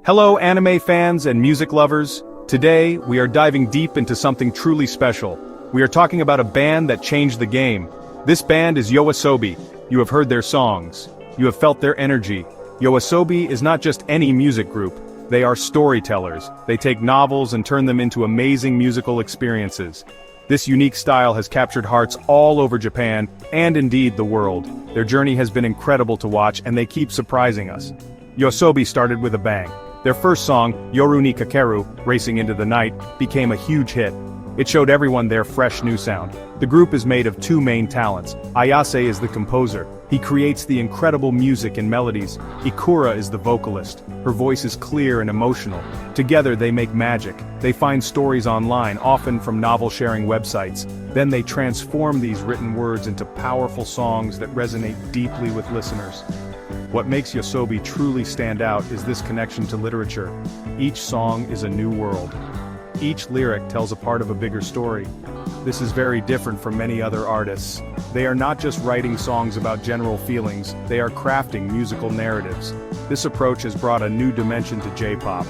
Hello anime fans and music lovers. Today, we are diving deep into something truly special. We are talking about a band that changed the game. This band is YOASOBI. You have heard their songs. You have felt their energy. YOASOBI is not just any music group. They are storytellers. They take novels and turn them into amazing musical experiences. This unique style has captured hearts all over Japan, and indeed the world. Their journey has been incredible to watch, and they keep surprising us. YOASOBI started with a bang. Their first song, Yoru ni Kakeru, Racing into the Night, became a huge hit. It showed everyone their fresh new sound. The group is made of two main talents. Ayase is the composer. He creates the incredible music and melodies. Ikura is the vocalist. Her voice is clear and emotional. Together they make magic. They find stories online, often from novel-sharing websites. Then they transform these written words into powerful songs that resonate deeply with listeners. What makes YOASOBI truly stand out is this connection to literature. Each song is a new world. Each lyric tells a part of a bigger story. This is very different from many other artists. They are not just writing songs about general feelings, they are crafting musical narratives. This approach has brought a new dimension to J-pop.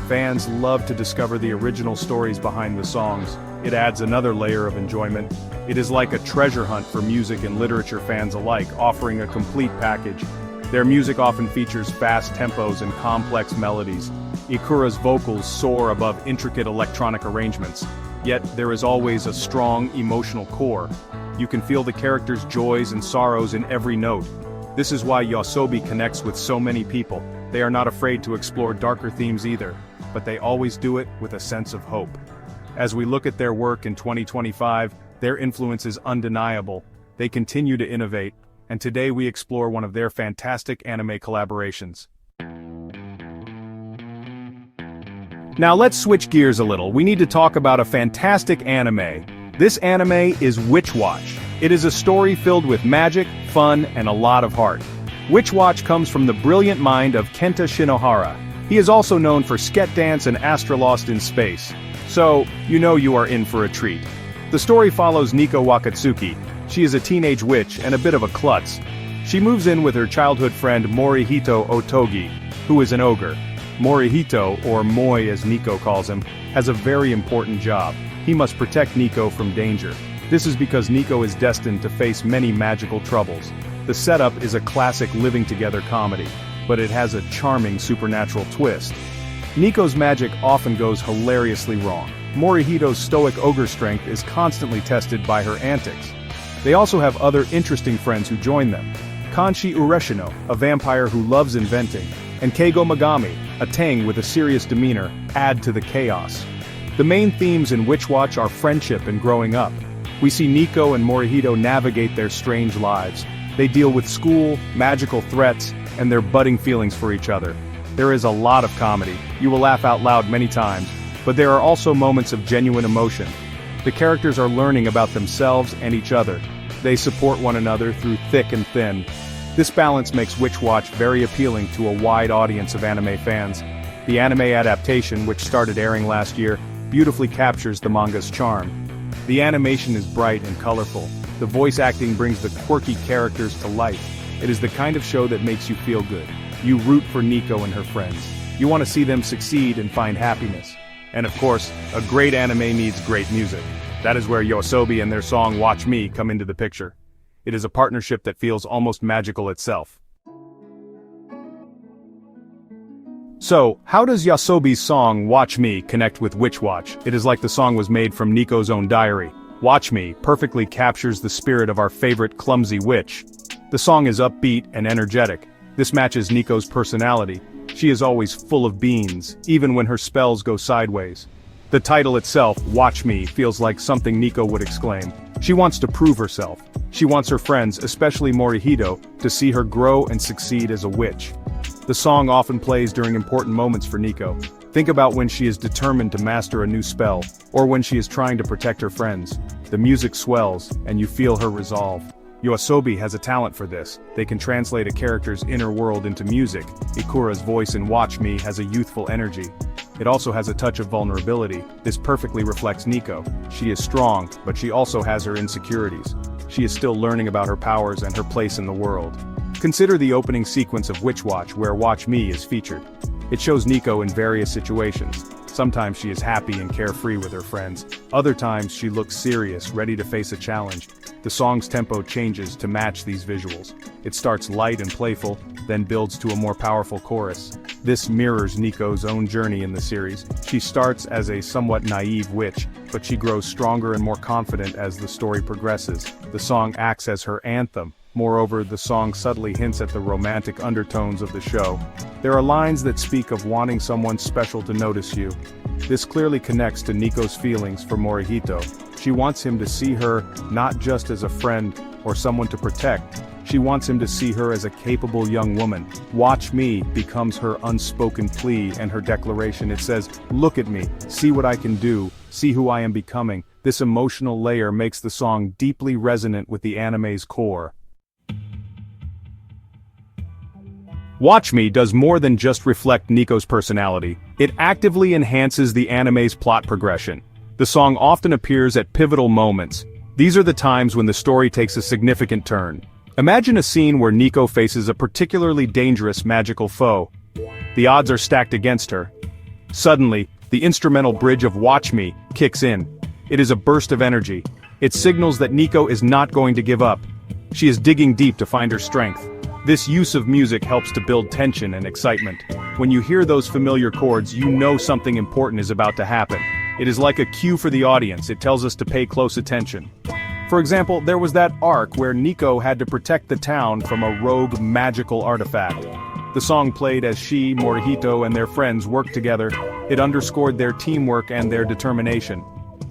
Fans love to discover the original stories behind the songs. It adds another layer of enjoyment. It is like a treasure hunt for music and literature fans alike, offering a complete package. Their music often features fast tempos and complex melodies. Ikura's vocals soar above intricate electronic arrangements. Yet, there is always a strong, emotional core. You can feel the characters' joys and sorrows in every note. This is why YOASOBI connects with so many people. They are not afraid to explore darker themes either, but they always do it with a sense of hope. As we look at their work in 2025, their influence is undeniable. They continue to innovate, and today we explore one of their fantastic anime collaborations. Now let's switch gears a little. We need to talk about a fantastic anime. This anime is Witch Watch. It is a story filled with magic, fun, and a lot of heart. Witch Watch comes from the brilliant mind of Kenta Shinohara. He is also known for Sket Dance and Astra Lost in Space. So, you know you are in for a treat. The story follows Nico Wakatsuki. She is a teenage witch and a bit of a klutz. She moves in with her childhood friend Morihito Otogi, who is an ogre. Morihito, or Moi as Nico calls him, has a very important job. He must protect Nico from danger. This is because Nico is destined to face many magical troubles. The setup is a classic living-together comedy, but it has a charming supernatural twist. Nico's magic often goes hilariously wrong. Morihito's stoic ogre strength is constantly tested by her antics. They also have other interesting friends who join them. Kanshi Ureshino, a vampire who loves inventing, and Keigo Megami, a tang with a serious demeanor, add to the chaos. The main themes in Witch Watch are friendship and growing up. We see Nico and Morihito navigate their strange lives. They deal with school, magical threats, and their budding feelings for each other. There is a lot of comedy. You will laugh out loud many times, but there are also moments of genuine emotion. The characters are learning about themselves and each other. They support one another through thick and thin. This balance makes Witch Watch very appealing to a wide audience of anime fans. The anime adaptation, which started airing last year, beautifully captures the manga's charm. The animation is bright and colorful. The voice acting brings the quirky characters to life. It is the kind of show that makes you feel good. You root for Nico and her friends. You want to see them succeed and find happiness. And of course, a great anime needs great music. That is where YOASOBI and their song Watch Me come into the picture. It is a partnership that feels almost magical itself. So, how does YOASOBI's song Watch Me connect with Witch Watch? It is like the song was made from Nico's own diary. Watch Me perfectly captures the spirit of our favorite clumsy witch. The song is upbeat and energetic. This matches Nico's personality. She is always full of beans, even when her spells go sideways. The title itself, Watch Me, feels like something Nico would exclaim. She wants to prove herself. She wants her friends, especially Morihito, to see her grow and succeed as a witch. The song often plays during important moments for Nico. Think about when she is determined to master a new spell, or when she is trying to protect her friends. The music swells, and you feel her resolve. YOASOBI has a talent for this. They can translate a character's inner world into music. Ikura's voice in Watch Me has a youthful energy. It also has a touch of vulnerability. This perfectly reflects Nico. She is strong, but she also has her insecurities. She is still learning about her powers and her place in the world. Consider the opening sequence of Witch Watch where Watch Me is featured. It shows Nico in various situations. Sometimes she is happy and carefree with her friends. Other times she looks serious, ready to face a challenge. The song's tempo changes to match these visuals. It starts light and playful, then builds to a more powerful chorus. This mirrors Nico's own journey in the series. She starts as a somewhat naive witch, but she grows stronger and more confident as the story progresses. The song acts as her anthem. Moreover, the song subtly hints at the romantic undertones of the show. There are lines that speak of wanting someone special to notice you. This clearly connects to Nico's feelings for Morihito. She wants him to see her not just as a friend or someone to protect. She wants him to see her as a capable young woman. "Watch me" becomes her unspoken plea and her declaration. It says, "Look at me, see what I can do, see who I am becoming." This emotional layer makes the song deeply resonant with the anime's core. Watch Me does more than just reflect Nico's personality. It actively enhances the anime's plot progression. The song often appears at pivotal moments. These are the times when the story takes a significant turn. Imagine a scene where Nico faces a particularly dangerous magical foe. The odds are stacked against her. Suddenly, the instrumental bridge of Watch Me kicks in. It is a burst of energy. It signals that Nico is not going to give up. She is digging deep to find her strength. This use of music helps to build tension and excitement. When you hear those familiar chords, you know something important is about to happen. It is like a cue for the audience. It tells us to pay close attention. For example, there was that arc where Nico had to protect the town from a rogue magical artifact. The song played as she, Morihito, and their friends worked together. It underscored their teamwork and their determination.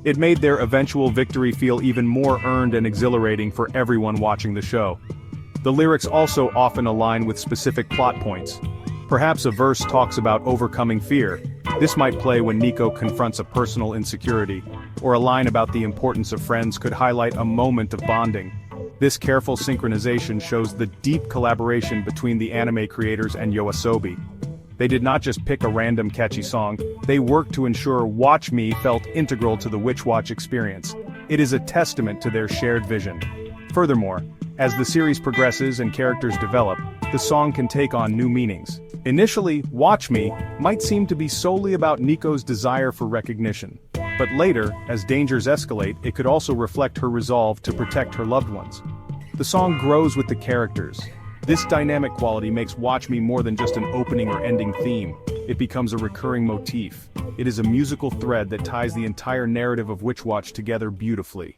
It made their eventual victory feel even more earned and exhilarating for everyone watching the show. The lyrics also often align with specific plot points. Perhaps a verse talks about overcoming fear. This might play when Nico confronts a personal insecurity, or a line about the importance of friends could highlight a moment of bonding. This careful synchronization shows the deep collaboration between the anime creators and YOASOBI. They did not just pick a random catchy song, they worked to ensure Watch Me felt integral to the Witch Watch experience. It is a testament to their shared vision. Furthermore, as the series progresses and characters develop, the song can take on new meanings. Initially, Watch Me might seem to be solely about Nico's desire for recognition. But later, as dangers escalate, it could also reflect her resolve to protect her loved ones. The song grows with the characters. This dynamic quality makes Watch Me more than just an opening or ending theme. It becomes a recurring motif. It is a musical thread that ties the entire narrative of Witch Watch together beautifully.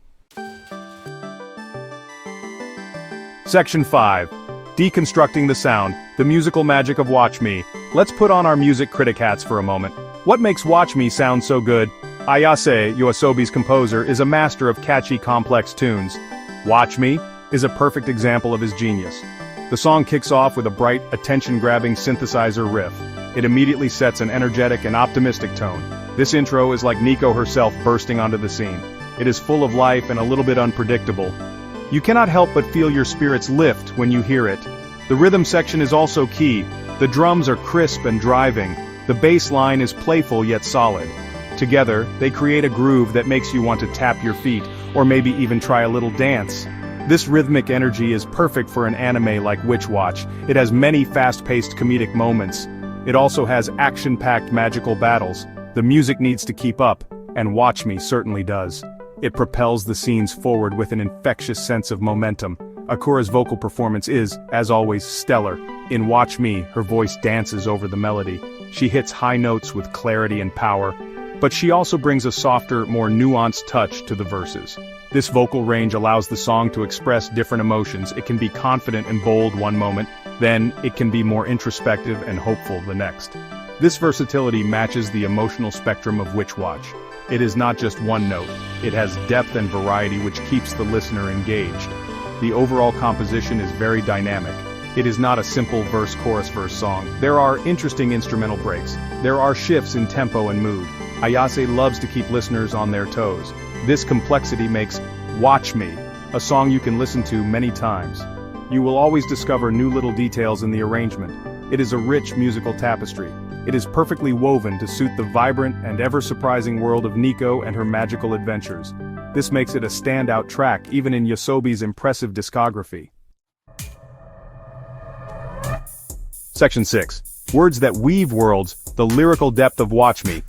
Section 5. Deconstructing the sound, the musical magic of Watch Me. Let's put on our music critic hats for a moment. What makes Watch Me sound so good? Ayase, YOASOBI's composer, is a master of catchy, complex tunes. Watch Me is a perfect example of his genius. The song kicks off with a bright, attention-grabbing synthesizer riff. It immediately sets an energetic and optimistic tone. This intro is like Nico herself bursting onto the scene. It is full of life and a little bit unpredictable. You cannot help but feel your spirits lift when you hear it. The rhythm section is also key. The drums are crisp and driving. The bass line is playful yet solid. Together, they create a groove that makes you want to tap your feet, or maybe even try a little dance. This rhythmic energy is perfect for an anime like Witch Watch. It has many fast-paced comedic moments. It also has action-packed magical battles. The music needs to keep up, and Watch Me certainly does. It propels the scenes forward with an infectious sense of momentum. Akura's vocal performance is, as always, stellar. In Watch Me, her voice dances over the melody. She hits high notes with clarity and power. But she also brings a softer, more nuanced touch to the verses. This vocal range allows the song to express different emotions. It can be confident and bold one moment, then it can be more introspective and hopeful the next. This versatility matches the emotional spectrum of Witch Watch. It is not just one note, it has depth and variety which keeps the listener engaged. The overall composition is very dynamic. It is not a simple verse-chorus-verse song. There are interesting instrumental breaks. There are shifts in tempo and mood. Ayase loves to keep listeners on their toes. This complexity makes Watch Me a song you can listen to many times. You will always discover new little details in the arrangement. It is a rich musical tapestry. It is perfectly woven to suit the vibrant and ever-surprising world of Nico and her magical adventures. This makes it a standout track even in YOASOBI's impressive discography. Section 6. Words that weave worlds, the lyrical depth of Watch Me.